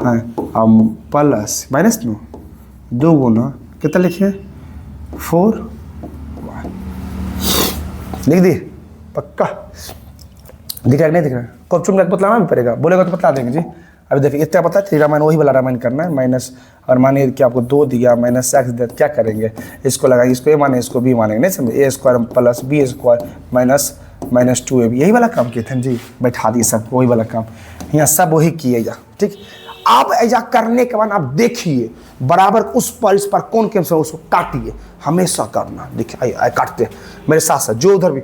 है, अब प्लस -9 2 गुना कितना लिखिए 4 वाई, लिख दिए, पक्का दिख रहा है नहीं दिख रहा है, क्वेश्चन में बतलाना भी पड़ेगा, बोलेगा तो बता देंगे जी। अभी देखिए इतना पता है, रामायण वही वाला रामायण करना है, माइनस, और मानिए कि आपको 2 दिया -x दिया, क्या करेंगे, इसको लगाएंगे, इसको ए माने इसको बी मानेंगे, नहीं समझे, A square plus B square -2ab, यही वाला काम किए थे जी, बैठा दिए सब वही वाला काम, यहाँ सब वही किएगा, ठीक। आप ऐसा करने के बाद आप देखिए बराबर उस पर इस पर कौन के उसको काटिए, हमेशा करना, देखिए आइए काटते मेरे साथ साथ, जो उधर भी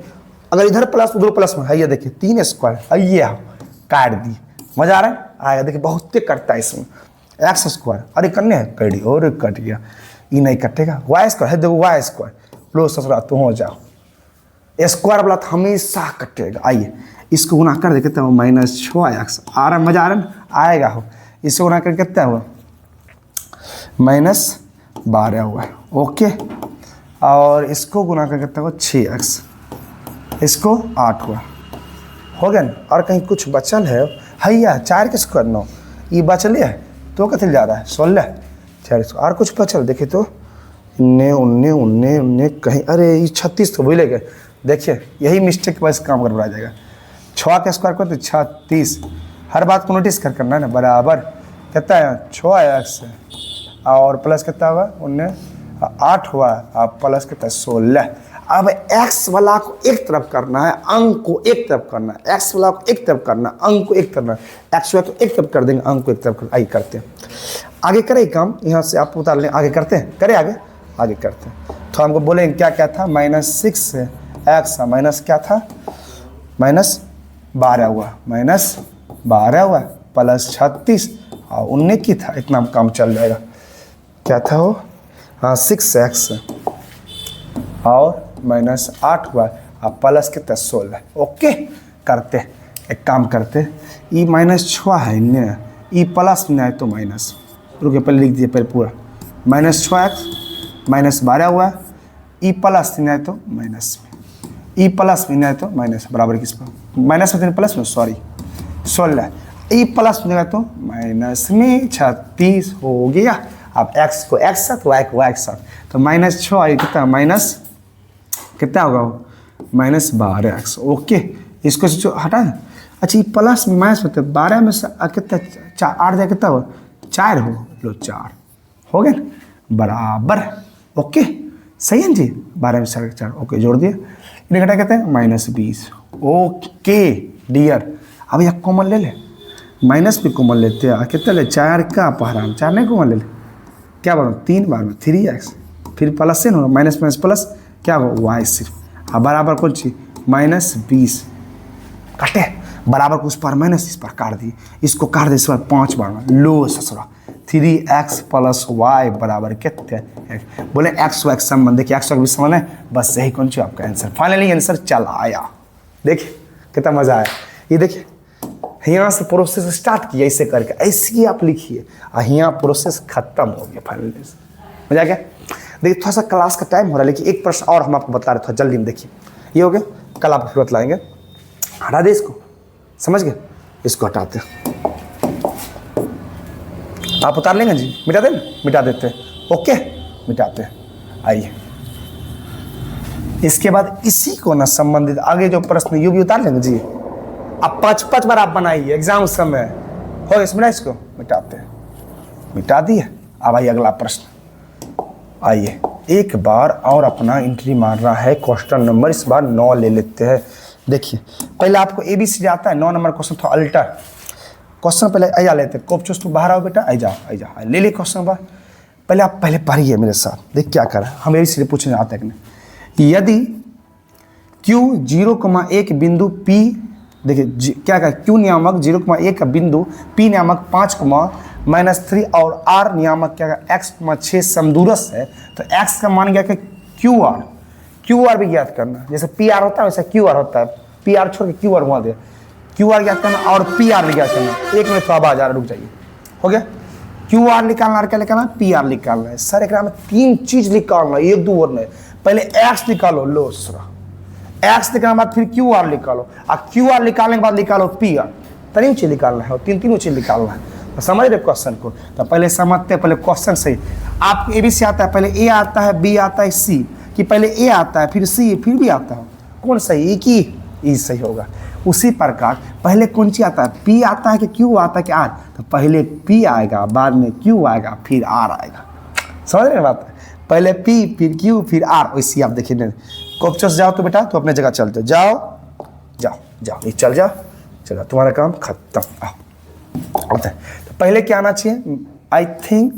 अगर इधर प्लस उधर प्लस में है, ये देखिए 3 स्क्वायर, आइए काट दी, मजा आ रहा है, आएगा, देखिए बहुत करता है इसमें, एक्स स्क्वायर, अरे करने है कर दी, और कट गया, ये नहीं कटेगा, वाई स्क्वायर है, देखो वाई स्क्वायर लो ससुरा तुम हो जाओ, स्क्वायर वाला हमेशा कटेगा। आइए इसको गुना कर दे, कितना हुआ -6x, आ रहा मजा आ रहा है, आएगा हो, इसको गुना कर कितना हुआ -12 हुआ, ओके, और इसको गुना कर कितना हुआ 6x, इसको 8 हुआ, हो गया ना। और कहीं कुछ बचल है हैया 4 के स्क्वायर 9, ये बचले है तो कथी जा रहा है 16 4, और कुछ बचल देखिए तो 19 कहीं, अरे ये 36 तो भूल गए, देखिए यही मिस्टेक के वजह से काम कर रहा जाएगा, 6 का स्क्वायर करो तो 36। हर बात को नोटिस करना है ना, बराबर कितना है 6x और प्लस कितना हुआ 8 हुआ और प्लस कितना 16। अब x वाला को एक तरफ करना है, अंक को एक तरफ करना है, x वाला को एक तरफ करना है, अंक को एक करना है, x वाला को एक तरफ कर देंगे, अंक को एक तरफ कर। आगे करते हैं, आगे करें काम, यहाँ से आप उतार लें, आगे करते हैं, करें आगे करते हैं। तो हमको बोलेंगे क्या क्या था, -6x माइनस क्या था -12 हुआ, -12 हुआ प्लस 36 और 19 की था, इतना काम चल जाएगा। क्या था वो, हाँ 6x और -8 हुआ और प्लस कितना 16। ओके करते एक काम करते, ई -6 है इन्हें, ई प्लस में आए तो माइनस, रुके पहले लिख दिए पहले पूरा, -6x -12 हुआ, ई प्लस में आए तो माइनस में, ई प्लस में आए तो माइनस, बराबर किस पर माइनस में प्लस में, सॉरी 16, ई प्लस में आए तो माइनस में 36 हो गया। अब x को x साथ y को y साथ, तो -6 कितना माइनस कितना होगा वो -12x। ओके इसको जो हटा, अच्छा ये प्लस में माइनस होता है, 12 में से कितना 8 जाए कितना हो 4 हो, लो 4 हो गया ना, बराबर। ओके सही है जी, 12 में से 4, ओके जोड़ दिया, इन्हें घटा कहते हैं -20। ओके डियर, अब यह कॉमन ले ले, माइनस भी कॉमन लेते हैं, कितना ले 4 का पहरा, 4 नहीं कॉमन ले ले, क्या बनो 3 बार में 3x, फिर प्लस से ना माइनस माइनस प्लस क्या हो y सिर्फ, अब बराबर कौन सी -20 काटे, बराबर को उस पर माइनस इस पर काट दिए, इसको काट दे इस पर 5 बार में, लो ससुरा 3x + y बराबर कितने, बोले x y संबंध, देखिए x y भी संबंध है, बस यही कौन सी आपका आंसर, फाइनली आंसर चल आया। देखिए कितना मजा आया, ये देखिए यहाँ से प्रोसेस स्टार्ट किया ऐसे करके, ऐसे ही आप लिखिए और यहाँ प्रोसेस खत्म हो गया फाइनली। मजा आ गया। देखिए थोड़ा सा क्लास का टाइम हो रहा है, लेकिन एक प्रश्न और हम आपको बता रहे थे जल्दी में, देखिए ये हो गया, कल आपको फिर बतलाएंगे। हटा दे इसको, समझ गए, इसको हटाते हैं, आप उतार लेंगे जी, मिटा दें, मिटा देते हैं, ओके मिटाते हैं। आइए इसके बाद इसी को ना संबंधित आगे जो प्रश्न यू भी उतार लेंगे जी, अब 5-5 बार आप बनाइए एग्जाम समय हो, इसमें इसको मिटाते हैं, मिटा दिए। अब आइए अगला प्रश्न, आइए एक बार और अपना एंट्री मारना है, क्वेश्चन नंबर इस बार 9 ले लेते हैं। देखिए पहले आपको ABC आता है, 9 नंबर क्वेश्चन था अल्टर क्वेश्चन, पहले आइया लेते हैं, कोपचुस तू बाहर आओ बेटा, आ जाओ ले ले क्वेश्चन नंबर, पहले आप पहले पढ़िए मेरे साथ, देख क्या कर रहा है, हम ABC पूछने आता है कि नहीं। यदि Q 0,1 बिंदु P, देखिए क्या क्या Q नियामक 0,1 का बिंदु, P नियामक 5,-3 और R नियामक क्या x,6 समदूरस्थ है, तो x का मान क्या QR भी ज्ञात करना, जैसे PR होता है वैसे QR होता है, PR छोड़ के QR हुआ दे, QR ज्ञात करना और PR भी ज्ञात करना। एक मिनट थोड़ा आवाज आ रहा, रुक जाइए, हो गया। QR निकालना और क्या निकालना, PR निकालना है। सर एक में 3 चीज निकालना, 1-2 और नहीं, पहले x निकालो, लो सर x निकालने के बाद फिर QR निकालो, और QR निकालने के बाद निकालो PR, 3 चीज निकालना है, और तीनों चीज निकालना है, तो समझ रहे क्वेश्चन को। तो पहले समझते हैं, पहले क्वेश्चन सही, आपको ABC आता है, पहले A आता है, B आता है, C, कि पहले A आता है फिर C फिर B आता है, कौन सही, एक ही E सही होगा। उसी प्रकार पहले कौन सी आता है, P आता है कि Q आता है कि R, तो पहले P आएगा, बाद में Q आएगा, फिर R आएगा, समझ रहे बात, पहले P फिर Q फिर R। वैसे आप देखिए कोपचस जाओ तो बेटा, तो अपने जगह चलते जाओ, ये चल चलो तुम्हारा काम खत्म। आओ तो पहले क्या आना चाहिए, आई थिंक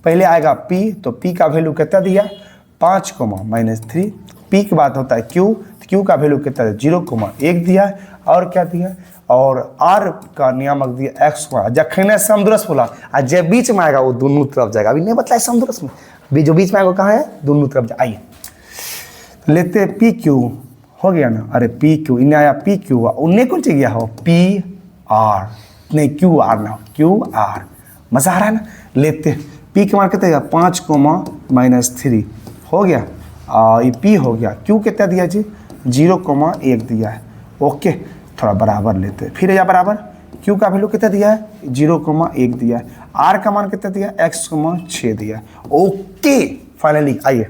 पहले आएगा P, तो P का वैल्यू कितना दिया 5,-3, P के बाद होता है Q का वैल्यू कितना है 0,1 दिया है, और क्या दिया, और R का नियामक दिया x को, जखने समदूरस्थ बोला, और जब बीच में आएगा वो दोनों तरफ जाएगा, अभी नहीं बताया समदूरस्थ में, जो बीच में आएगा कहाँ है, दोनों तरफ जाए। आइए लेते PQ, हो गया ना, अरे PQ इन्हें आया PQ, उन्हें कौन सी गया हो PR, नहीं QR ना, QR, मजा आ रहा है ना। लेते P के मान कितना दिया 5,-3 हो गया, ये P हो गया, Q कितना दिया जी 0,1 दिया है, ओके थोड़ा बराबर लेते हैं, फिर या बराबर Q का वैल्यू कितना दिया है 0,1 दिया है, R का मान कितना दिया x,6 दिया है, ओके फाइनली। आइए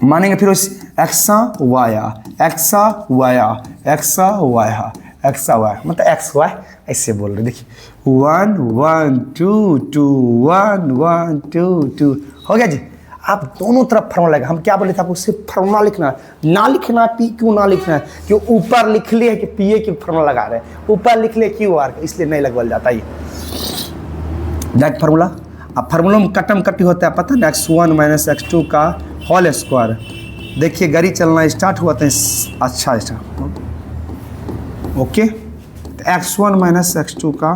मानेंगे फिर उस एक्सा वाया एक्सा वाया एक्सा वाया एक्सा वाया, मतलब एक्स वाई ऐसे बोल रहे। देखिए 1 1 2 2 1 1 2 2 हो गया जी। आप दोनों तरफ फार्मूला लगा। हम क्या बोले थे आपको, सिर्फ फार्मूला लिखना है, ना लिखना है पी क्यू, ना लिखना है कि ऊपर लिख लिए कि पी ए क्यू फार्मूला लगा रहे हैं, ऊपर लिख लिए क्यू आर, इसलिए नहीं लगवाल जाता ये डायरेक्ट फार्मूला। अब फार्मूला में कटम कटी होता है, पता है x1 माइनस x2 का होल स्क्वायर। देखिए गाड़ी चलना स्टार्ट हुआ था, अच्छा स्टार्ट ओके। तो x1 माइनस x2 का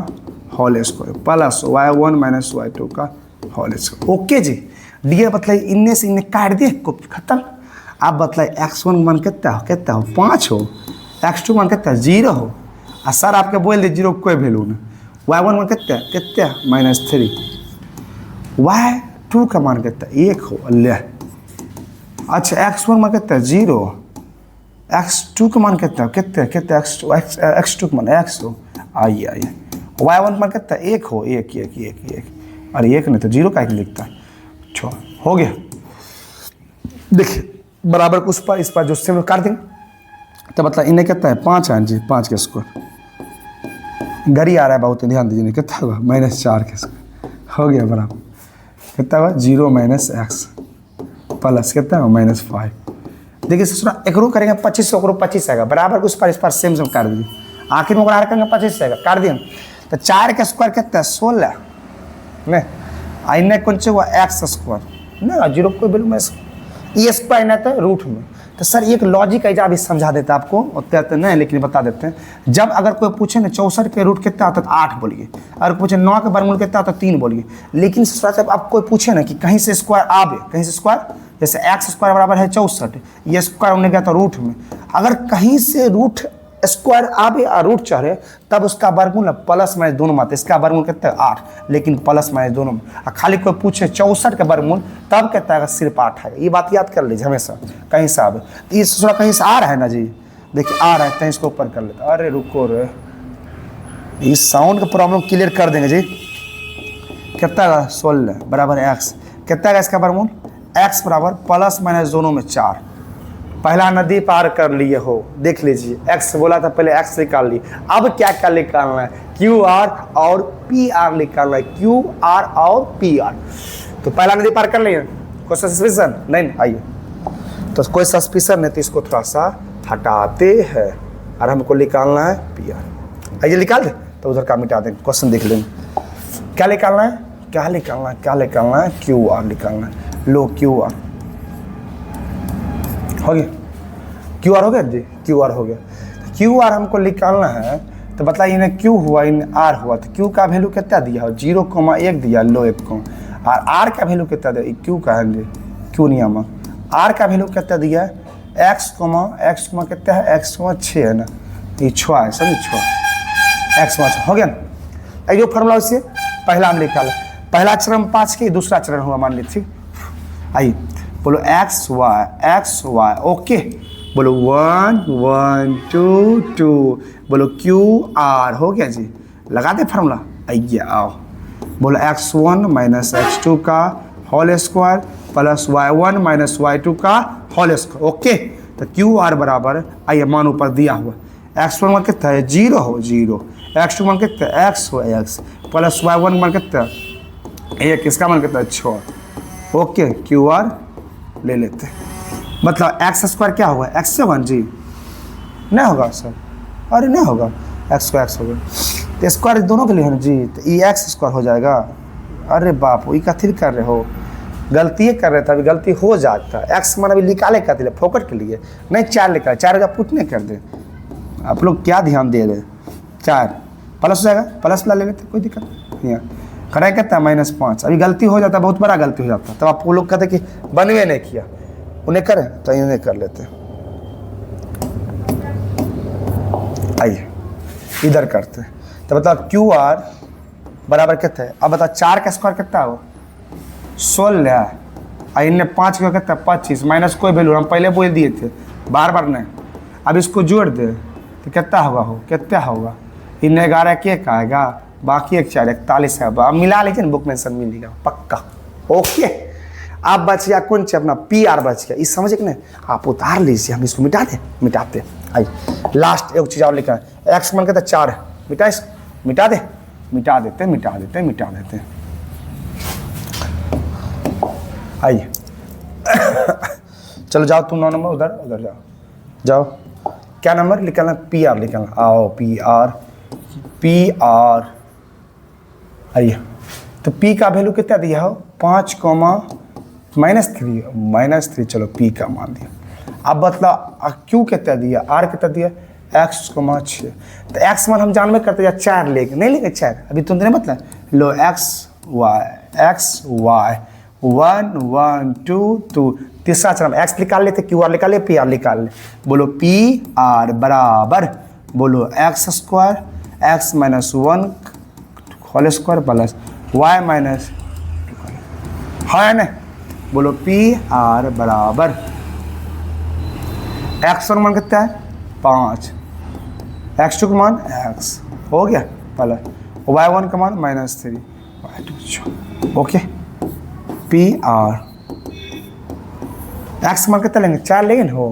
whole square plus y1 minus y2 का होल स्क्वायर, ओके जी। डी बतलाई इनने से इन्हें काट दिए को खत्म। आप बतलाई x1 मान कितना हो 5 हो, x2 मान कितना 0 हो, और सर आपके बोल दे 0 कोई वैल्यू ना। y1 मान कितना -3, y2 का मान कितना 1 हो अल्लाह। अच्छा x1 मान कितना 0, x2 का मान कितना x2 का मान x हो, आइए y1 मान कितना 1 हो, 1 अरे 1 नहीं तो 0 का लिखता है। अच्छा हो गया। देखिए बराबर को उस पर इस पर जो से काट देंगे तो मतलब इन्हें कितना है 5 है जी, 5 के स्क्वायर। घड़ी आ रहा है बहुत, ध्यान दीजिए कितना हुआ -4 के स्क्वायर हो गया बराबर कितना हुआ 0 माइनस एक्स प्लस कितना हुआ -5। देखिए ससुरा एक रो करेंगे 25 को 25 आएगा, बराबर को उस पर सेम काट दीजिए। आखिर में बराबर करेंगे 25 आएगा, काट दिए तो 4 का स्क्वायर कितना है 16 नहीं, आइने कौन से हुआ एक्स स्क्वायर ना 0 कोई वैल्यू में ई स्क्वायर ना था रूट में। तो सर एक लॉजिक है, अभी समझा देता आपको, उतने तो नहीं लेकिन बता देते हैं। जब अगर कोई पूछे ना 64 के रूट कितना होता है तो 8 बोलिए, अगर पूछे 9 के वर्गमूल कितना होता है 3 बोलिए। लेकिन जब आप कोई पूछे ना कि कहीं से स्क्वायर आवे, कहीं से स्क्वायर, जैसे एक्स स्क्वायर बराबर है 64, ये स्क्वायर होने गया था रूट में, अगर कहीं से रूट स्क्वायर आवे और रूट चढ़े तब उसका वर्गमूल प्लस माइनस दोनों में, इसका वर्गमूल कितना है 8, लेकिन प्लस माइनस दोनों में। और खाली कोई पूछे 64 का वर्गमूल तब कहता है सिर्फ 8 है। ये बात याद कर लीजिए हमेशा, कहीं से आवे ये थोड़ा कहीं से आ रहा है ना जी, देखिए आ रहा है कहीं इसको ऊपर कर लेते। अरे रुको रे, इस साउंड का प्रॉब्लम क्लियर कर देंगे जी। कितना का 16 बराबर एक्स, कितना का इसका वर्गमूल एक्स बराबर प्लस माइनस दोनों में 4। पहला नदी पार कर लिए हो, देख लीजिए एक्स बोला था पहले एक्स निकाल ली, अब क्या क्या निकालना है क्यू आर और पी आर निकालना है, क्यू आर और पी आर। तो पहला नदी पार कर लिए, कोई सस्पिशन नहीं, आइए तो कोई सस्पिशन नहीं तो इसको थोड़ा सा हटाते हैं और हमको निकालना है पी आर। आइए निकाल दे तो उधर का मिटा देंगे, क्वेश्चन देख लेंगे क्या निकालना है, क्या निकालना है क्यू आर निकालना है। लो क्यू आर हो गया, क्यू आर हो गया जी, क्यू आर हो गया। क्यू आर हमको निकालना है तो बताइए इन्हें क्यू हुआ इन आर हुआ, तो क्यू का वैल्यू कितना दिया हो 0,1 दिया, लो 1 को, और आर का वैल्यू कितना दिया क्यू का है क्यू नियम, आर का वैल्यू कितना दिया है एक्स कितना है x 6 है ना, ये 6 है समझिए 6 x 6 हो गया ना। जो फॉर्मूला उससे पहला हम निकाला, पहला चरण 5 के, दूसरा चरण हुआ मान लीजिए। आइए बोलो एक्स वाई ओके, बोलो 1 1 2 2, बोलो क्यू आर हो गया जी, लगा दे फार्मूला। आइए आओ बोलो x1 माइनस x2 का whole square plus y1 minus y2 का होल स्क्वायर, ओके। तो क्यू आर बराबर आइए मान ऊपर दिया हुआ x1 मान कितना है 0 हो 0, x2 मान कितना है x हो x, प्लस y1 मान कितना है 1, इसका मान कितना है 6, ओके। क्यू आर ले लेते हैं, मतलब एक्स स्क्वायर क्या होगा x7 जी, नहीं होगा सर, अरे नहीं होगा एक्स को एक्स होगा तो स्क्वायर दोनों के लिए है ना जी, तो ये एक्स स्क्वायर हो जाएगा। अरे बाप ये कथी कर रहे हो, गलती कर रहे थे, अभी गलती हो जाता है। एक्स मान अभी निकाले का दिले फोकट के लिए नहीं, 4 निकाले, 4 का पुट नहीं कर दे, आप लोग क्या ध्यान दे रहे, 4 प्लस हो जाएगा, प्लस ला ले लेते कोई दिक्कत नहीं है। खड़ा कितना -5, अभी गलती हो जाता, बहुत बड़ा गलती हो जाता, तब आप वो लोग कहते कि बनवे नहीं किया, उन्हें करें तो इन्हें कर लेते। आइए इधर करते हैं, तो बताओ क्यू आर बराबर कितना है, अब बताओ 4 का स्क्वायर कितना हो 16, और इन्हें 5 का कितना 25, माइनस कोई वैल्यू हम पहले बोल दिए थे, बार नहीं। अब इसको जोड़ दे तो कितना होगा इन्हें 11 के का आएगा, बाकी 1 4 41 है। अब मिला लीजिए ना, बुक में सब मिलेगा पक्का, ओके। आप बच गया कौन सी अपना पी आर बच गया, इस समझे कि नहीं, आप उतार लीजिए, हम इसको मिटा दें, मिटाते आइए। लास्ट एक चीज़ और लिखा है, एक्स मान कहता है 4 है, मिटा दे, मिटा देते आइए। चलो जाओ तुम 9 नंबर उधर जाओ। क्या नंबर निकालना, पी आर निकालना, आओ पी आर आइए। तो पी का वैल्यू कितना दिया हो, 5 -3, चलो पी का मान दिया। अब बतला क्यू कितना दिया, आर कितना दिया, x 6। तो x मान हम जानबे करते हैं 4 लेंगे, नहीं लेंगे 4, अभी तुमने बतला लो x y 1 1 2 2, तीसरा चरण x निकाल लेते, क्यू आर निकाल ले, पी आर निकाल ले। बोलो पी आर बराबर, बोलो x² x - 1 whole square plus y minus, है ना। बोलो पी आर बराबर x1 मान कितना है 5, x2 का मान x हो गया प्लस y1 का मान -3 y2। Okay P R x मान कितना लेंगे 4 लेंगे हो,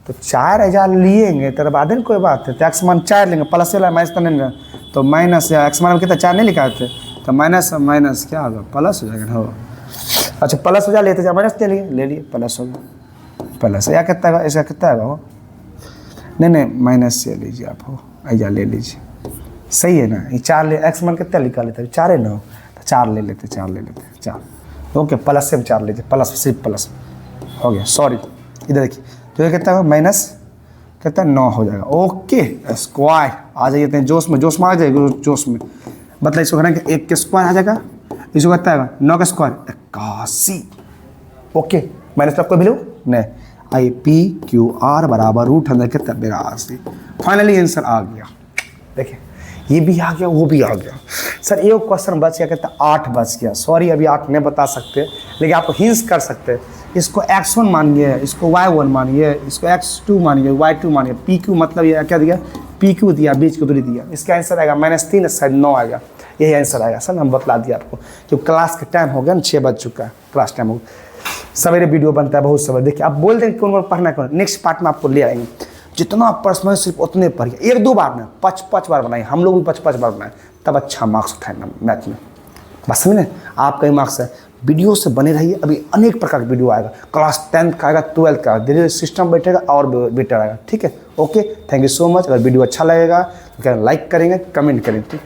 तो 4000 लिएंगे तो बाद में कोई बात है, तो x मान 4 लेंगे, प्लस वाला माइनस तो नहीं, तो माइनस या x मान कितना 4 नहीं लिखा थे, तो माइनस क्या होगा, प्लस हो जाएगा हो। अच्छा प्लस हो जाए, लेते जाए माइनस ले लिए प्लस हो गया, प्लस या कितना है, ऐसा कितना है वो, नहीं माइनस से लीजिए आप हो, ऐसा ले लीजिए, सही है ना। ये 4 ले, एक्स मान कितना लिखा लेते, 4 है ना, तो 4 ले लेते 4 ओके, प्लस से 4 लीजिए, प्लस सिर्फ प्लस हो गया, सॉरी इधर देखिए, तो ये कितना माइनस कितना 9 हो जाएगा। ओके स्क्वायर आ जाइए, तो जोश में आ जाएगा, जोश में मतलब इसको कहना कि 1 के स्क्वायर आ जाएगा, इसको कितना आएगा 9 का स्क्वायर 81। ओके माइनस आपको वैल्यू नहीं, आई पी क्यू आर बराबर √100 कितना 82। फाइनली आंसर आ गया, देखिए ये भी आ गया, वो भी आ गया। सर ये क्वेश्चन बच गया, कहता 8 बच गया, सॉरी अभी 8 नहीं बता सकते, लेकिन आपको हिंस कर सकते हैं। इसको x1 मानिए, इसको y1 मानिए, इसको x2 मानिए, y2 मानिए, pq मतलब ये क्या दिया, pq दिया, बीच की दूरी दिया, इसका आंसर आएगा -3 शायद 9 आएगा, यही आंसर आएगा। सर हम बतला दिया आपको, क्योंकि क्लास का टाइम हो गया ना, 6 बज चुका है, क्लास टाइम हो गया, सवेरे वीडियो बनता है बहुत सवेरे। देखिए आप बोल देंगे कौन पढ़ना कौन, नेक्स्ट पार्ट में आपको ले आएंगे, जितना पर्सनल सिर्फ उतने पढ़िए, 1-2 बार ना 5-5 बार बनाइए, हम लोग भी 5-5 बार बनाए, तब अच्छा मार्क्स उठाए मैथ में, बस समझे आपका ही मार्क्स है। वीडियो से बने रहिए, अभी अनेक प्रकार का वीडियो आएगा, क्लास 10 का आएगा, 12 का, धीरे धीरे सिस्टम बैठेगा और बेटर आएगा, ठीक है। Okay thank you so much. अगर वीडियो अच्छा लगेगा तो लाइक करेंगे, कमेंट करेंगे, ठीक।